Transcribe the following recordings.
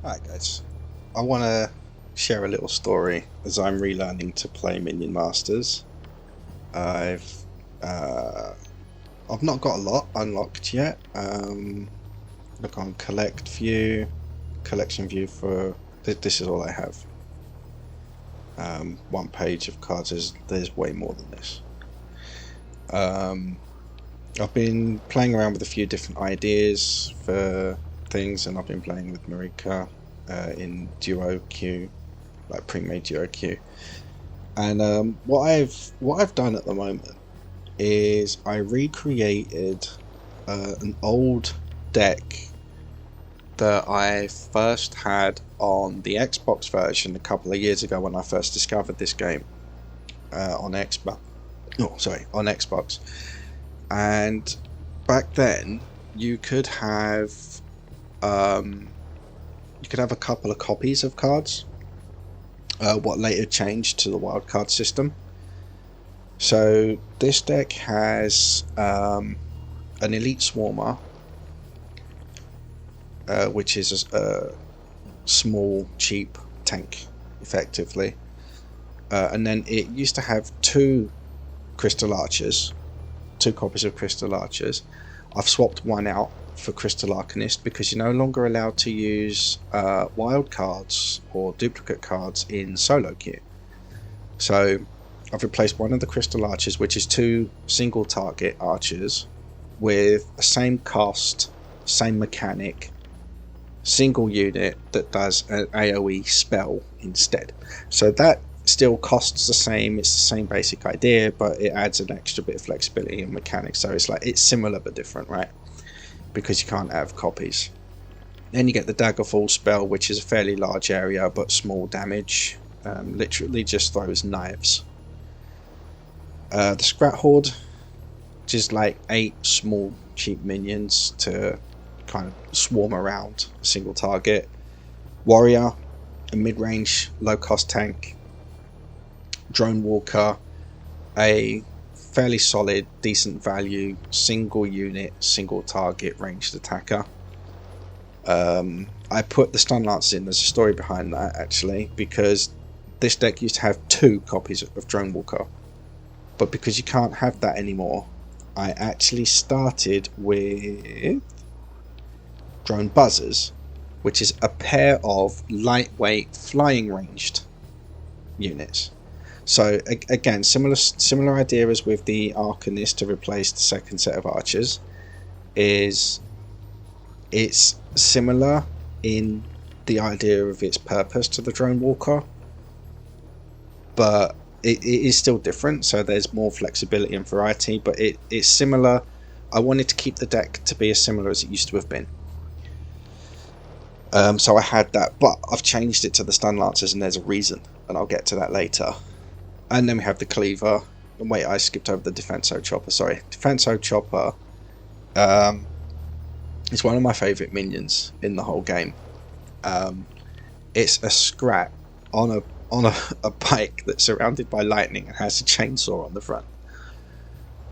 Hi guys, I want to share a little story as I'm relearning to play Minion Masters. I've uh, I've not got a lot unlocked yet. Look on collect view, collection view for this is all I have. One page of cards. There's way more than this. I've been playing around with a few different ideas for things, and I've been playing with Marika in duo queue, like pre-made duo queue. And what I've done at the moment is I recreated an old deck that I first had on the Xbox version a couple of years ago when I first discovered this game on Xbox. Oh, sorry, on Xbox. And back then, you could have a couple of copies of cards. What later changed to the wildcard system. So this deck has an Elite Swarmer, which is a small, cheap tank, effectively. And then it used to have two Crystal Archers, two copies of Crystal Archers. I've swapped one out for Crystal Arcanist because you're no longer allowed to use wild cards or duplicate cards in solo queue. So I've replaced one of the Crystal Archers, which is two single target archers, with the same cost, same mechanic, single unit that does an AoE spell instead. So that still costs the same, it's the same basic idea, but it adds an extra bit of flexibility and mechanics. So it's similar but different, right? Because you can't have copies. Then you get the Daggerfall spell, which is a fairly large area but small damage. Literally just throws knives. The Scrat Horde, which is like 8 small cheap minions to kind of swarm around a single target. Warrior, a mid-range low-cost tank. Drone Walker, a fairly solid, decent value, single unit, single target ranged attacker. I put the Stun Lance in. There's a story behind that, actually, because this deck used to have 2 copies of Drone Walker, but because you can't have that anymore, I actually started with Drone Buzzers, which is a pair of lightweight flying ranged units. So again, similar idea as with the Arcanist to replace the second set of archers. Is it's similar in the idea of its purpose to the Drone Walker, but it is still different. So there's more flexibility and variety, but it's similar. I wanted to keep the deck to be as similar as it used to have been. So I had that, but I've changed it to the Stun Lancers, and there's a reason, and I'll get to that later. And then we have the Cleaver. And wait, I skipped over the Defenso Chopper. Sorry, Defenso Chopper is one of my favourite minions in the whole game. It's a Scrat on a bike that's surrounded by lightning and has a chainsaw on the front.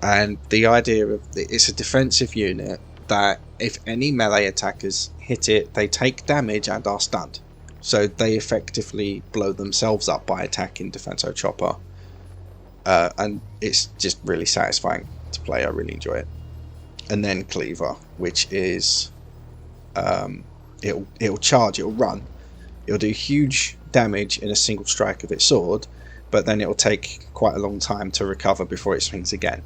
And the idea of it's a defensive unit that if any melee attackers hit it, they take damage and are stunned. So they effectively blow themselves up by attacking Defenso Chopper. And it's just really satisfying to play. I really enjoy it. And then Cleaver, which is it'll charge, it'll run, it'll do huge damage in a single strike of its sword, but then it'll take quite a long time to recover before it swings again.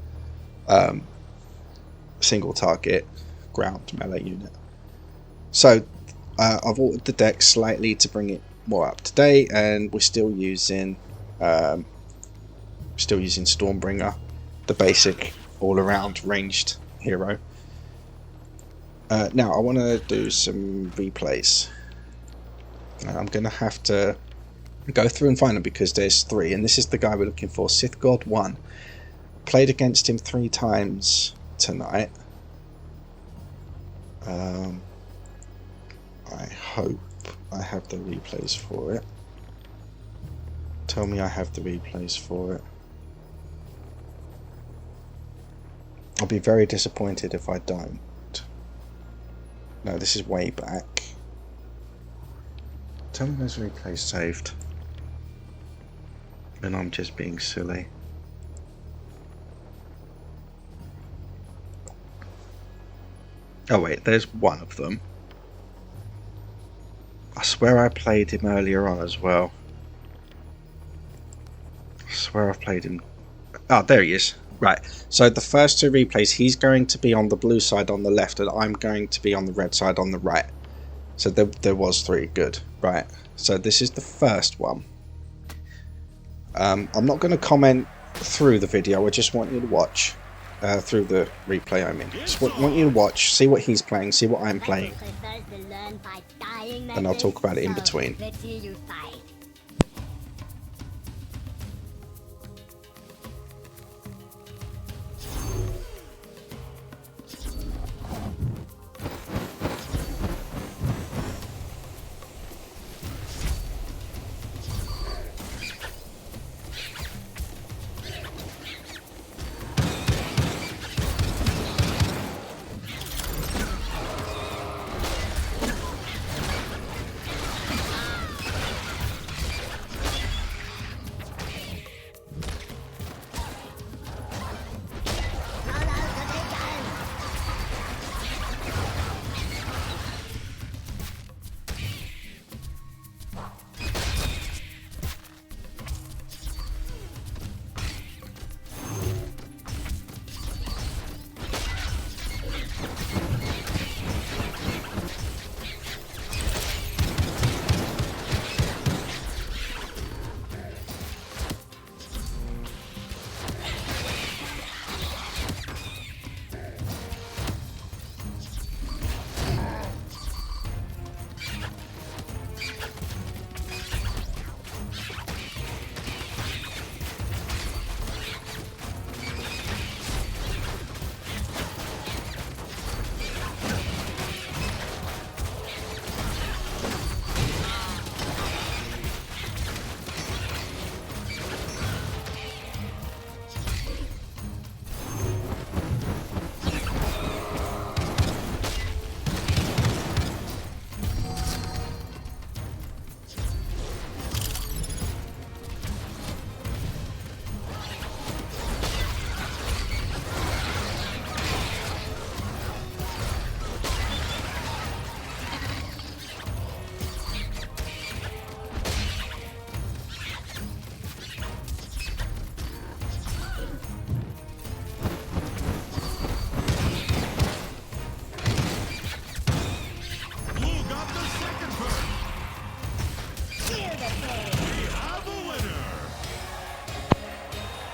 Single target ground melee unit. So I've altered the deck slightly to bring it more up to date, and we're still using Stormbringer, the basic all-around ranged hero. Now I want to do some replays. I'm going to have to go through and find them because there's 3, and this is the guy we're looking for, Sith God 1. Played against him 3 times tonight. I hope I have the replays for it. Tell me I have the replays for it. I'll be very disappointed if I don't. No, this is way back. Tell me those replays saved. And I'm just being silly. Oh wait, there's one of them. I swear I played him earlier on as well. I swear I've played him. Oh, there he is. Right, so the first two replays, he's going to be on the blue side on the left, and I'm going to be on the red side on the right. So there was 3. Good. Right, so this is the first one. I'm not going to comment through the video, I just want you to watch. Through the replay, I mean. Just want you to watch, see what he's playing, see what I'm playing. And I'll talk about it in between.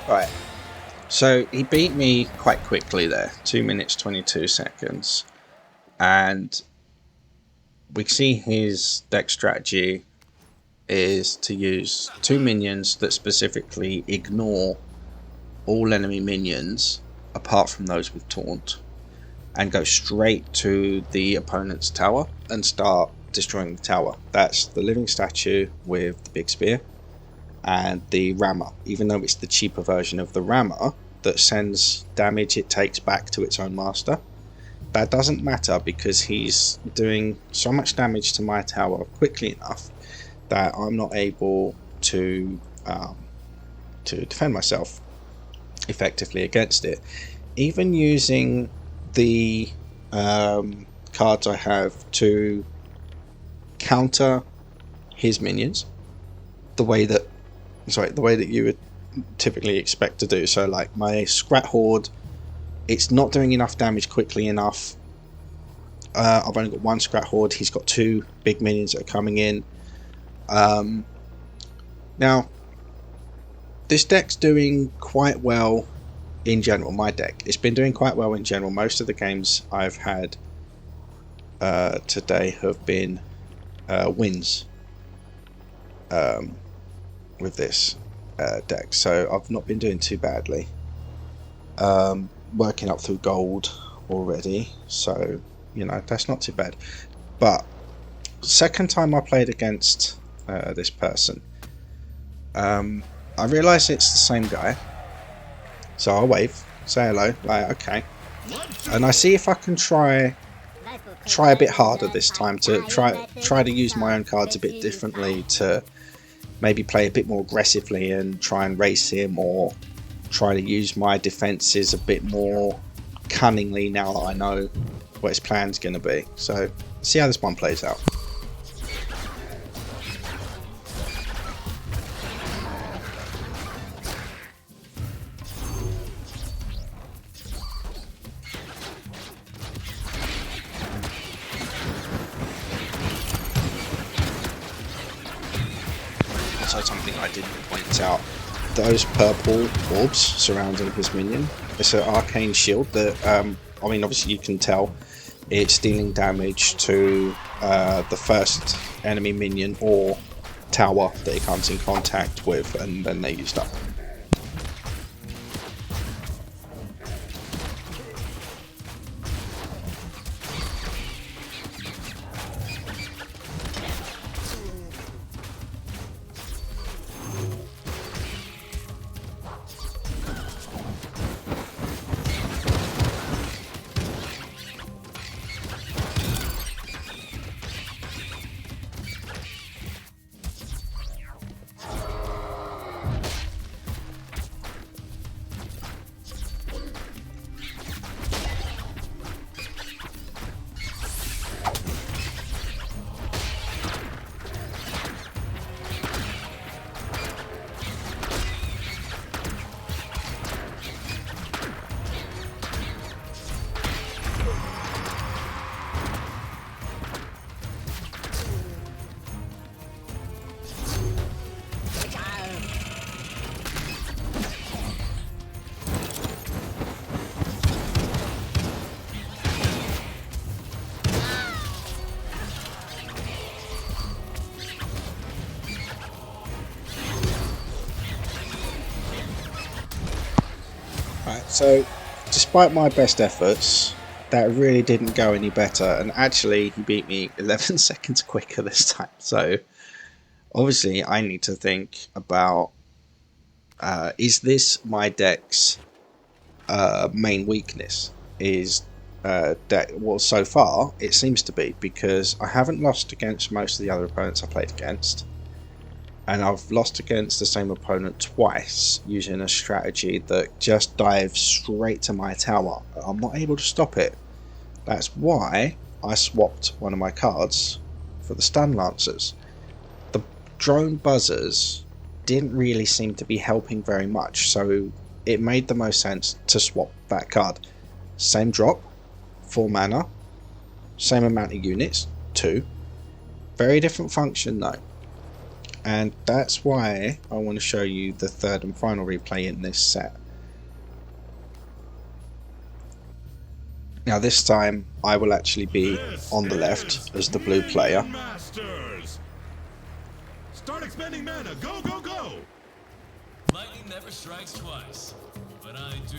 Right, so he beat me quite quickly there, 2 minutes 22 seconds, and we see his deck strategy is to use 2 minions that specifically ignore all enemy minions apart from those with taunt, and go straight to the opponent's tower and start destroying the tower. That's the living statue with the big spear and the rammer, even though it's the cheaper version of the rammer that sends damage it takes back to its own master. That doesn't matter because he's doing so much damage to my tower quickly enough that I'm not able to defend myself effectively against it. Even using the cards I have to counter his minions the way that you would typically expect to do. So like my Scrat Horde, it's not doing enough damage quickly enough. I've only got 1 Scrat Horde, he's got 2 big minions that are coming in. Now this deck's doing quite well in general. My deck, it's been doing quite well in general. Most of the games I've had today have been wins with this deck, so I've not been doing too badly. Working up through gold already, so you know that's not too bad. But second time I played against this person, I realise it's the same guy, so I wave, say hello, like okay, and I see if I can try try a bit harder this time, to try to use my own cards a bit differently, to maybe play a bit more aggressively and try and race him, or try to use my defenses a bit more cunningly now that I know what his plan's going to be. So see how this one plays out. Also, something I didn't point out, those purple orbs surrounding his minion, it's an arcane shield that, I mean, obviously you can tell it's dealing damage to the first enemy minion or tower that it comes in contact with, and then they're used up. Right, so despite my best efforts, that really didn't go any better, and actually he beat me 11 seconds quicker this time. So obviously I need to think about, is this my deck's main weakness? Is deck, well, so far it seems to be, because I haven't lost against most of the other opponents I played against, and I've lost against the same opponent twice using a strategy that just dives straight to my tower. I'm not able to stop it. That's why I swapped one of my cards for the stun lancers. The drone buzzers didn't really seem to be helping very much, so it made the most sense to swap that card. Same drop, 4 mana, same amount of units, 2. Very different function though. And that's why I want to show you the third and final replay in this set. Now this time I will actually be on the left as the blue player. Start expending mana. Go, go, go! Lightning never strikes twice, but I do.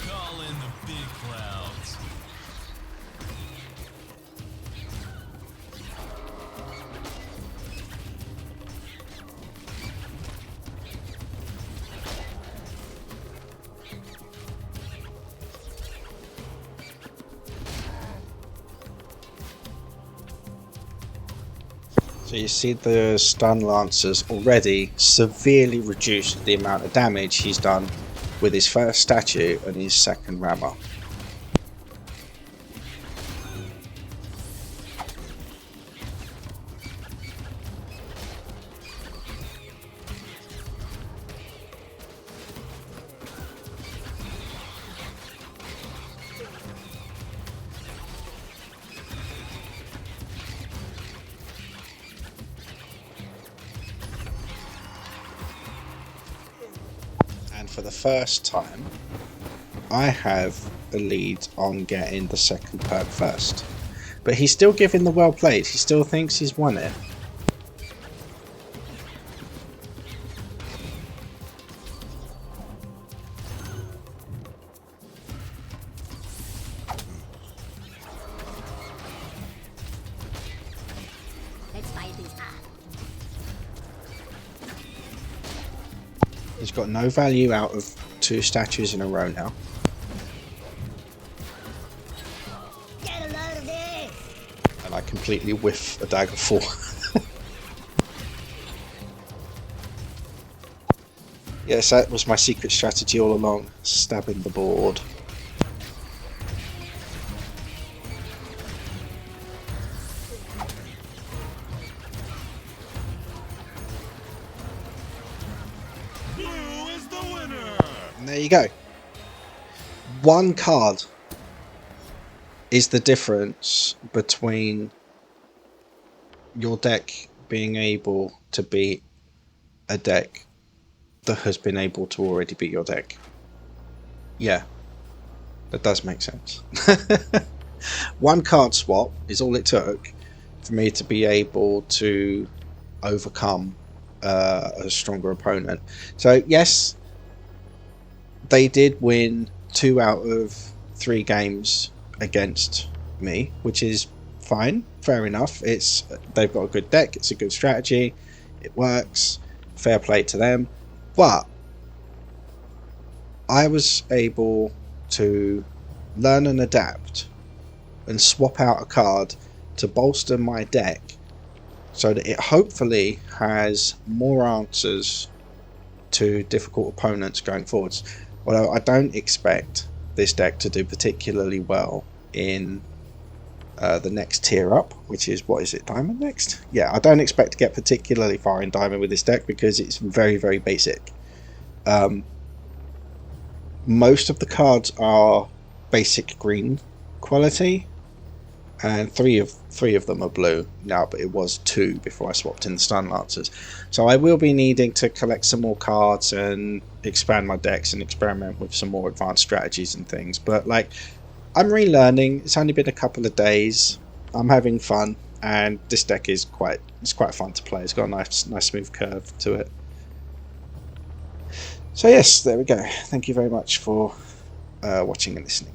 Call in the big clouds. So you see the stun lancers already severely reduced the amount of damage he's done with his first statue and his second rammer. for the first time, I have a lead on getting the second perk first. But he's still giving the well played. He still thinks he's won it. He's got no value out of 2 statues in a row now. Get a load of this. And I completely whiff a dagger 4. Yes, that was my secret strategy all along, stabbing the board. Blue is the winner. And there you go. 1 card is the difference between your deck being able to beat a deck that has been able to already beat your deck. Yeah, that does make sense. 1 card swap is all it took for me to be able to overcome a stronger opponent. So yes, they did win 2 out of 3 games against me, which is fine, fair enough. They've got a good deck, it's a good strategy, it works, fair play to them. But I was able to learn and adapt and swap out a card to bolster my deck so that it hopefully has more answers to difficult opponents going forwards. Although I don't expect this deck to do particularly well in the next tier up, which is, what is it, Diamond next? Yeah, I don't expect to get particularly far in Diamond with this deck because it's very, very basic. Most of the cards are basic green quality, and three of them are blue now, but it was 2 before I swapped in the Stun Lancers. So I will be needing to collect some more cards and expand my decks and experiment with some more advanced strategies and things. But like, I'm relearning. It's only been a couple of days. I'm having fun, and this deck is quite fun to play. It's got a nice smooth curve to it. So yes, there we go. Thank you very much for watching and listening.